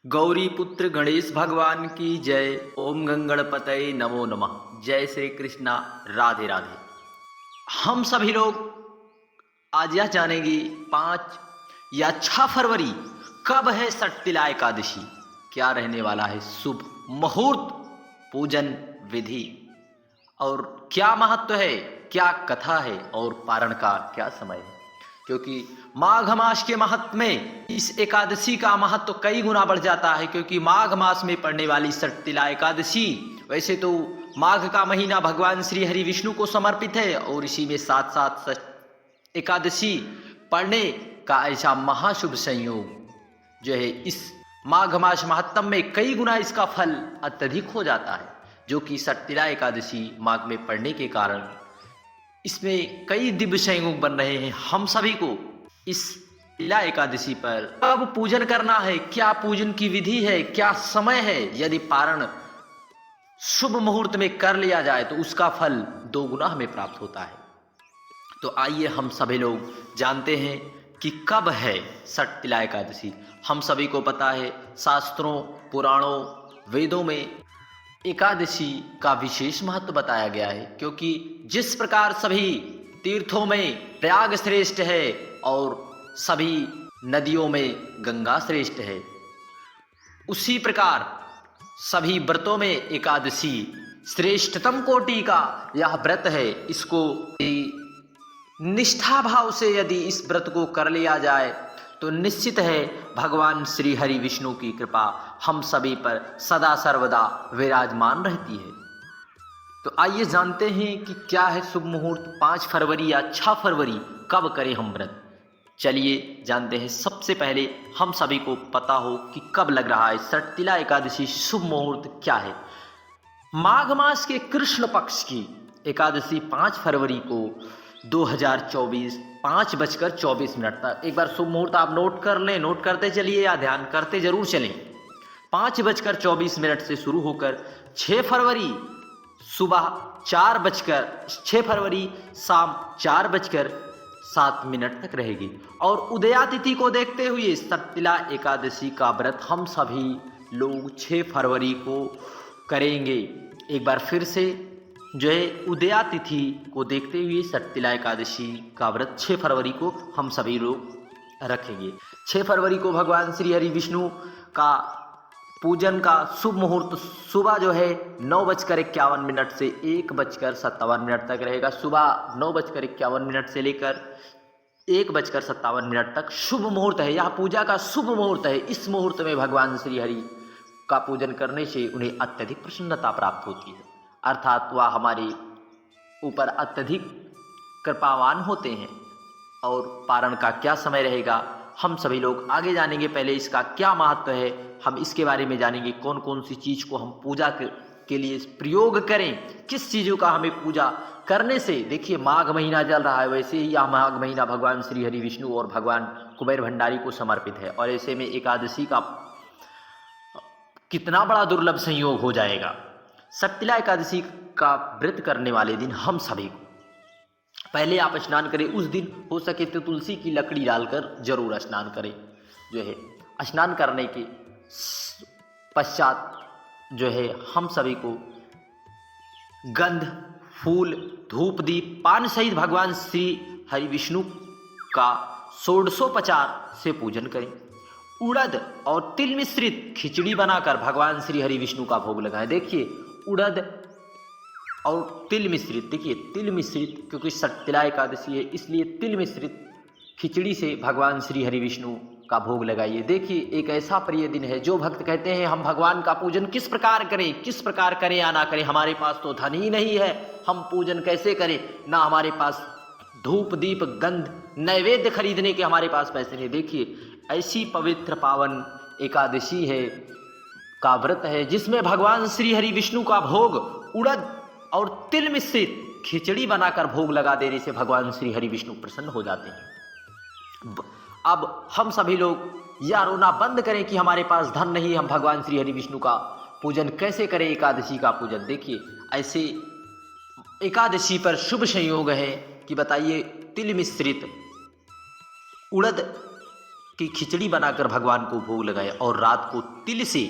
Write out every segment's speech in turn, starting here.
गौरी पुत्र गणेश भगवान की जय। ओम गंगणपतये नमो नमः। जय श्री कृष्णा। राधे राधे। हम सभी लोग आज यह जानेंगे 5 या 6 फरवरी कब है षटतिला एकादशी, क्या रहने वाला है शुभ मुहूर्त, पूजन विधि और क्या महत्व है, क्या कथा है और पारण का क्या समय है। क्योंकि माघ मास के महत्व में इस एकादशी का महत्व कई गुना बढ़ जाता है। क्योंकि माघ मास में पड़ने वाली षटतिला एकादशी, वैसे तो माघ का महीना भगवान श्री हरि विष्णु को समर्पित है और इसी में साथ साथ एकादशी पढ़ने का ऐसा महाशुभ संयोग जो है इस माघ मास महत्तम में कई गुना इसका फल अत्यधिक हो जाता है। जो कि षटतिला एकादशी माघ में पड़ने के कारण इसमें कई दिव्य संयोग बन रहे हैं। हम सभी को इस तिला एकादशी पर कब पूजन करना है, क्या पूजन की विधि है, क्या समय है, यदि पारण शुभ मुहूर्त में कर लिया जाए तो उसका फल 2 गुना हमें प्राप्त होता है। तो आइए हम सभी लोग जानते हैं कि कब है षटतिला एकादशी। हम सभी को पता है, शास्त्रों पुराणों वेदों में एकादशी का विशेष महत्व बताया गया है। क्योंकि जिस प्रकार सभी तीर्थों में प्रयाग श्रेष्ठ है और सभी नदियों में गंगा श्रेष्ठ है, उसी प्रकार सभी व्रतों में एकादशी श्रेष्ठतम कोटि का यह व्रत है। इसको निष्ठा भाव से यदि इस व्रत को कर लिया जाए तो निश्चित है भगवान श्री हरि विष्णु की कृपा हम सभी पर सदा सर्वदा विराजमान रहती है। तो आइए जानते हैं कि क्या है शुभ मुहूर्त, 5 फरवरी या 6 फरवरी कब करें हम व्रत। चलिए जानते हैं। सबसे पहले हम सभी को पता हो कि कब लग रहा है षटतिला एकादशी, शुभ मुहूर्त क्या है। माघ मास के कृष्ण पक्ष की एकादशी 5 फरवरी को 2024 5:24 तक। एक बार शुभ मुहूर्त आप नोट कर लें, नोट करते चलिए या ध्यान करते जरूर चलें। 5:24 से शुरू होकर 6 फरवरी सुबह 6 फरवरी शाम 4:07 तक रहेगी। और उदया तिथि को देखते हुए षटतिला एकादशी का व्रत हम सभी लोग 6 फरवरी को करेंगे। एक बार फिर से जो है उदया तिथि को देखते हुए षटतिला एकादशी का व्रत 6 फरवरी को हम सभी लोग रखेंगे। 6 फरवरी को भगवान श्री हरि विष्णु का पूजन का शुभ मुहूर्त सुबह जो है 9:51 से 1:57 तक रहेगा। सुबह 9:51 से लेकर 1:57 तक शुभ मुहूर्त है। यह पूजा का शुभ मुहूर्त है। इस मुहूर्त में भगवान श्री हरि का पूजन करने से उन्हें अत्यधिक प्रसन्नता प्राप्त होती है, अर्थात वह हमारे ऊपर अत्यधिक कृपावान होते हैं। और पारण का क्या समय रहेगा हम सभी लोग आगे जानेंगे। पहले इसका क्या महत्व है हम इसके बारे में जानेंगे। कौन कौन सी चीज़ को हम पूजा के लिए प्रयोग करें, किस चीज़ों का हमें पूजा करने से, देखिए माघ महीना चल रहा है, वैसे ही यह माघ महीना भगवान श्री हरि विष्णु और भगवान कुबेर भंडारी को समर्पित है। और ऐसे में एकादशी का कितना बड़ा दुर्लभ संयोग हो जाएगा। षटतिला एकादशी का व्रत करने वाले दिन हम सभी को पहले आप स्नान करें। उस दिन हो सके तो तुलसी की लकड़ी डालकर जरूर स्नान करें। जो है स्नान करने के पश्चात जो है हम सभी को गंध, फूल, धूप, दीप, पान सहित भगवान श्री हरि विष्णु का षोडशोपचार से पूजन करें। उड़द और तिल मिश्रित खिचड़ी बनाकर भगवान श्री हरि विष्णु का भोग लगाएं। देखिए उड़द और तिल मिश्रित, देखिए तिल मिश्रित, क्योंकि षटतिला एकादशी है इसलिए तिल मिश्रित खिचड़ी से भगवान श्री हरि विष्णु का भोग लगाइए। देखिए एक ऐसा प्रिय दिन है। जो भक्त कहते हैं हम भगवान का पूजन किस प्रकार करें या ना करें, हमारे पास तो धन ही नहीं है, हम पूजन कैसे करें, ना हमारे पास धूप दीप गंध नैवेद्य खरीदने के हमारे पास पैसे नहीं। देखिए ऐसी पवित्र पावन एकादशी है का व्रत है जिसमें भगवान श्री हरि विष्णु का भोग उड़द और तिल मिश्रित खिचड़ी बनाकर भोग लगा देने से भगवान श्री हरि विष्णु प्रसन्न हो जाते हैं। अब हम सभी लोग यह रोना बंद करें कि हमारे पास धन नहीं, हम भगवान श्री हरि विष्णु का पूजन कैसे करें, एकादशी का पूजन। देखिए ऐसे एकादशी पर शुभ संयोग है कि बताइए तिल मिश्रित उड़द की खिचड़ी बनाकर भगवान को भोग लगाए और रात को तिल से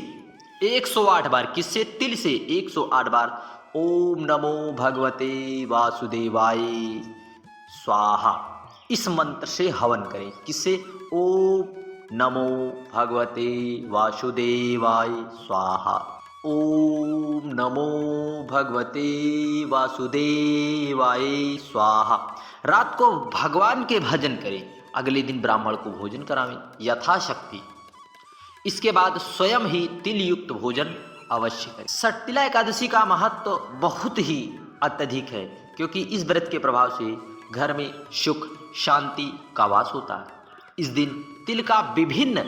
108 बार, किससे? तिल से 108 बार ओम नमो भगवते वासुदेवाय स्वाहा, इस मंत्र से हवन करें। किससे? ओम नमो भगवते वासुदेवाय स्वाहा, ओम नमो भगवते वासुदेवाय स्वाहा। रात को भगवान के भजन करें, अगले दिन ब्राह्मण को भोजन करावें यथाशक्ति। इसके बाद स्वयं ही तिल युक्त भोजन अवश्य करें। सटतिला एकादशी का महत्व बहुत ही अत्यधिक है, क्योंकि इस व्रत के प्रभाव से घर में सुख शांति का वास होता है। इस दिन तिल का विभिन्न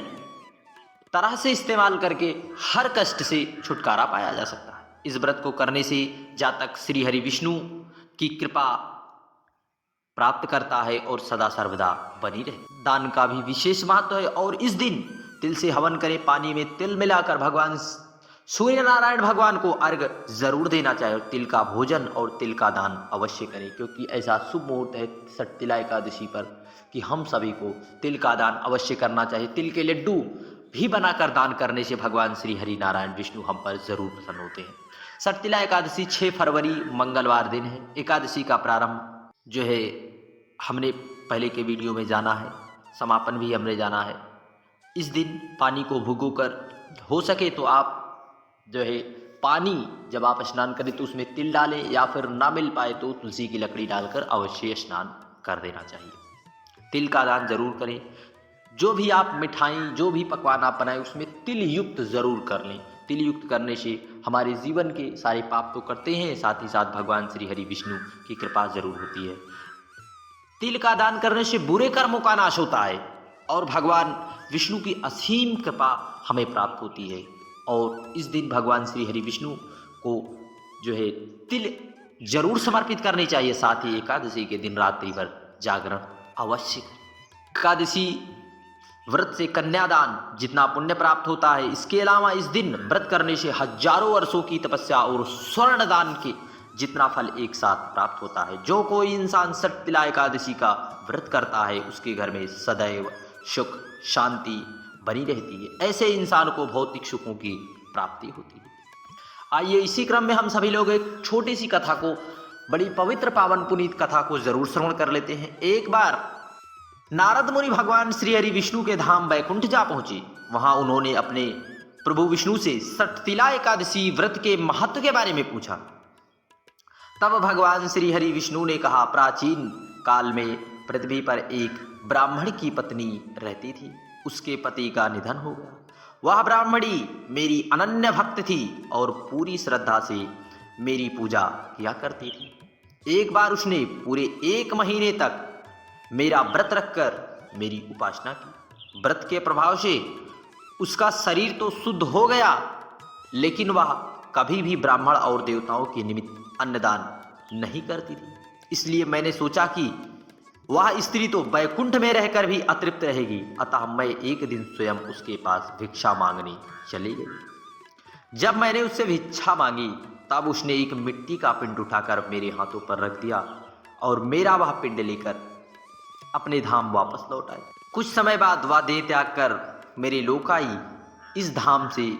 तरह से इस्तेमाल करके हर कष्ट से छुटकारा पाया जा सकता है। इस व्रत को करने से जातक श्री हरि विष्णु की कृपा प्राप्त करता है और सदा सर्वदा बनी रहे। दान का भी विशेष महत्व है और इस दिन तिल से हवन करें। पानी में तिल मिलाकर भगवान सूर्य नारायण भगवान को अर्घ जरूर देना चाहिए और तिल का भोजन और तिल का दान अवश्य करें, क्योंकि ऐसा शुभ मुहूर्त है सटतिला एकादशी पर कि हम सभी को तिल का दान अवश्य करना चाहिए। तिल के लड्डू भी बनाकर दान करने से भगवान श्री हरि नारायण विष्णु हम पर जरूर प्रसन्न होते हैं। सटतिला एकादशी 6 फरवरी मंगलवार दिन है। एकादशी का प्रारंभ जो है हमने पहले के वीडियो में जाना है, समापन भी हमने जाना है। इस दिन पानी को भिगोकर, हो सके तो आप जो है पानी जब आप स्नान करें तो उसमें तिल डालें, या फिर ना मिल पाए तो तुलसी की लकड़ी डालकर अवश्य स्नान कर देना चाहिए। तिल का दान जरूर करें। जो भी आप मिठाई, जो भी पकवान आप बनाएं उसमें तिल युक्त जरूर कर लें। तिल युक्त करने से हमारे जीवन के सारे पाप तो करते हैं, साथ ही साथ भगवान श्री हरि विष्णु की कृपा जरूर होती है। तिल का दान करने से बुरे कर्मों का नाश होता है और भगवान विष्णु की असीम कृपा हमें प्राप्त होती है। और इस दिन भगवान श्री हरि विष्णु को जो है तिल जरूर समर्पित करनी चाहिए। साथ ही एकादशी के दिन रात्रि भर जागरण अवश्य करें। एकादशी व्रत से कन्यादान जितना पुण्य प्राप्त होता है, इसके अलावा इस दिन व्रत करने से हजारों वर्षों की तपस्या और स्वर्ण दान के जितना फल एक साथ प्राप्त होता है। जो कोई इंसान सटतिला एकादशी का व्रत करता है उसके घर में सदैव सुख शांति बनी रहती है। ऐसे इंसान को भौतिक सुखों की प्राप्ति होती है। आइए इसी क्रम में हम सभी लोग एक छोटी सी कथा को, बड़ी पवित्र पावन पुनीत कथा को जरूर श्रवण कर लेते हैं। एक बार नारद मुनि भगवान श्री हरि विष्णु के धाम बैकुंठ जा पहुंचे। वहां उन्होंने अपने प्रभु विष्णु से सटतिला एकादशी व्रत के महत्व के बारे में पूछा। तब भगवान श्री हरि विष्णु ने कहा, प्राचीन काल में पृथ्वी पर एक ब्राह्मण की पत्नी रहती थी। उसके पति का निधन हो गया। वह ब्राह्मणी मेरी अनन्य भक्त थी और पूरी श्रद्धा से मेरी पूजा किया करती थी। एक बार उसने पूरे 1 महीने तक मेरा व्रत रखकर मेरी उपासना की। व्रत के प्रभाव से उसका शरीर तो शुद्ध हो गया, लेकिन वह कभी भी ब्राह्मण और देवताओं के निमित्त अन्नदान नहीं करती थी। इसलिए मैंने सोचा कि वह स्त्री तो बैकुंठ में रहकर भी अतृप्त रहेगी, अतः मैं एक दिन स्वयं उसके पास भिक्षा मांगने चली गई। जब मैंने उससे भिक्षा मांगी तब उसने एक मिट्टी का पिंड उठाकर मेरे हाथों पर रख दिया और मेरा वह पिंड लेकर अपने धाम वापस लौट आई। कुछ समय बाद वह देह त्याग कर मेरे लोक आई। इस धाम से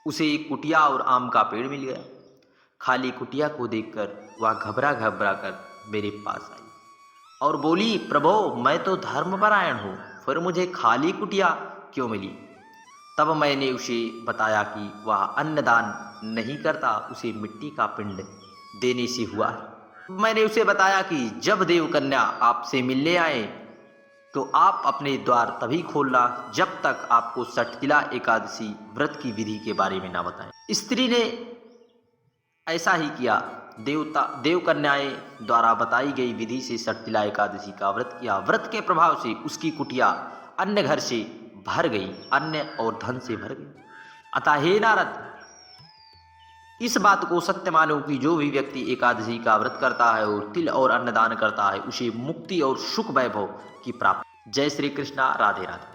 उसे एक कुटिया और आम का पेड़ मिल गया। खाली कुटिया को देखकर वह घबरा घबरा कर मेरे पास आई और बोली, प्रभो मैं तो धर्मपरायण हूँ, फिर मुझे खाली कुटिया क्यों मिली? तब मैंने उसे बताया कि वह अन्नदान नहीं करता, उसे मिट्टी का पिंड देने से हुआ है। मैंने उसे बताया कि जब देव कन्या आपसे मिलने आए तो आप अपने द्वार तभी खोलना जब तक आपको सटतिला एकादशी व्रत की विधि के बारे में ना बताएं। स्त्री ने ऐसा ही किया। देव कन्याएं द्वारा बताई गई विधि से सटतिला एकादशी का व्रत किया। व्रत के प्रभाव से उसकी कुटिया अन्य घर से भर गई, अन्न और धन से भर गई। अतः हे नारद, इस बात को सत्य मानो कि जो भी व्यक्ति एकादशी का व्रत करता है और तिल और अन्नदान करता है उसे मुक्ति और सुख वैभव की प्राप्ति। जय श्री कृष्णा, राधे राधे।